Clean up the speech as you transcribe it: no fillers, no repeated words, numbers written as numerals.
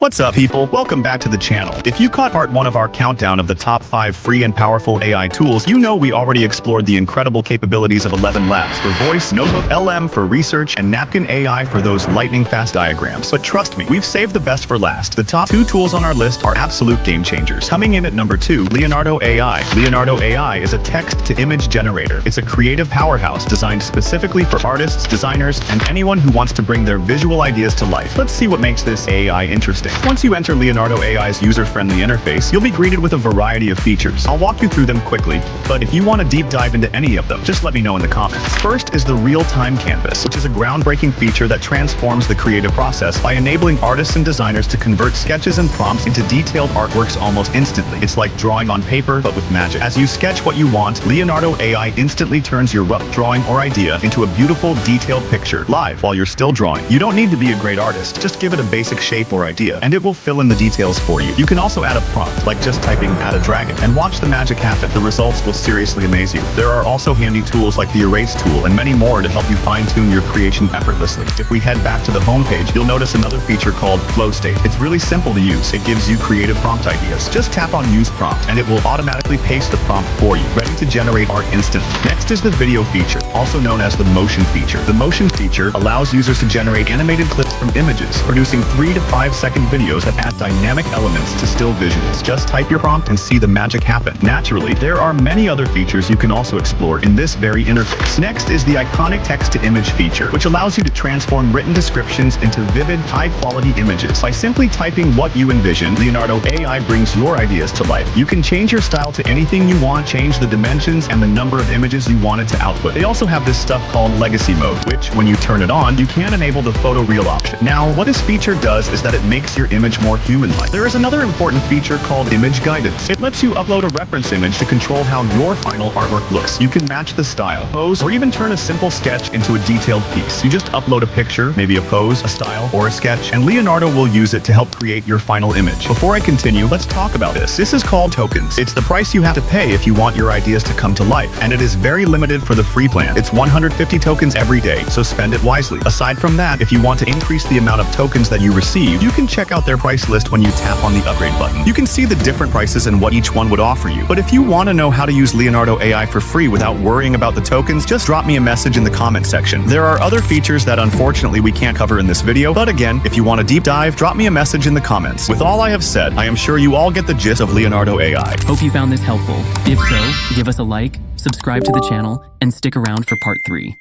What's up, people? Welcome back to the channel. If you caught part 1 of our countdown of the top 5 free and powerful AI tools, you know we already explored the incredible capabilities of 11 Labs for voice, Notebook LM for research, and Napkin AI for those lightning-fast diagrams. But trust me, we've saved the best for last. The top 2 tools on our list are absolute game changers. Coming in at number 2, Leonardo AI. Leonardo AI is a text-to-image generator. It's a creative powerhouse designed specifically for artists, designers, and anyone who wants to bring their visual ideas to life. Let's see what makes this AI interesting. Once you enter Leonardo AI's user-friendly interface, you'll be greeted with a variety of features. I'll walk you through them quickly, but if you want to deep dive into any of them, just let me know in the comments. First is the real-time canvas, which is a groundbreaking feature that transforms the creative process by enabling artists and designers to convert sketches and prompts into detailed artworks almost instantly. It's like drawing on paper, but with magic. As you sketch what you want, Leonardo AI instantly turns your rough drawing or idea into a beautiful, detailed picture live while you're still drawing. You don't need to be a great artist, just give it a basic shape or idea, and it will fill in the details for you. You can also add a prompt, like just typing "add a dragon," and watch the magic happen. The results will seriously amaze you. There are also handy tools like the erase tool and many more to help you fine-tune your creation effortlessly. If we head back to the homepage, you'll notice another feature called Flow State. It's really simple to use. It gives you creative prompt ideas. Just tap on Use Prompt, and it will automatically paste the prompt for you, ready to generate art instantly. Next is the video feature, also known as the motion feature. The motion feature allows users to generate animated clips from images, producing 3 to 5 second videos that add dynamic elements to still visuals. Just type your prompt and see the magic happen naturally. There are many other features you can also explore in this very interface. Next is the iconic text-to-image feature, which allows you to transform written descriptions into vivid, high-quality images. By simply typing what you envision, Leonardo AI brings your ideas to life. You can change your style to anything you want, change the dimensions and the number of images you want it to output. They also have this stuff called Legacy Mode, which, when you turn it on, you can enable the photo reel option. Now, what this feature does is that it makes your image more human-like. There is another important feature called Image Guidance. It lets you upload a reference image to control how your final artwork looks. You can match the style, pose, or even turn a simple sketch into a detailed piece. You just upload a picture, maybe a pose, a style, or a sketch, and Leonardo will use it to help create your final image. Before I continue, let's talk about this. This is called tokens. It's the price you have to pay if you want your ideas to come to life, and it is very limited for the free plan. It's 150 tokens every day, so spend it wisely. Aside from that, if you want to increase the amount of tokens that you receive, you can check out their price list when you tap on the upgrade button. You can see the different prices and what each one would offer you. But if you want to know how to use Leonardo AI for free without worrying about the tokens, just drop me a message in the comment section. There are other features that unfortunately we can't cover in this video, but again, if you want a deep dive, drop me a message in the comments. With all I have said, I am sure you all get the gist of Leonardo AI. Hope you found this helpful. If so, give us a like, subscribe to the channel, and stick around for part 3.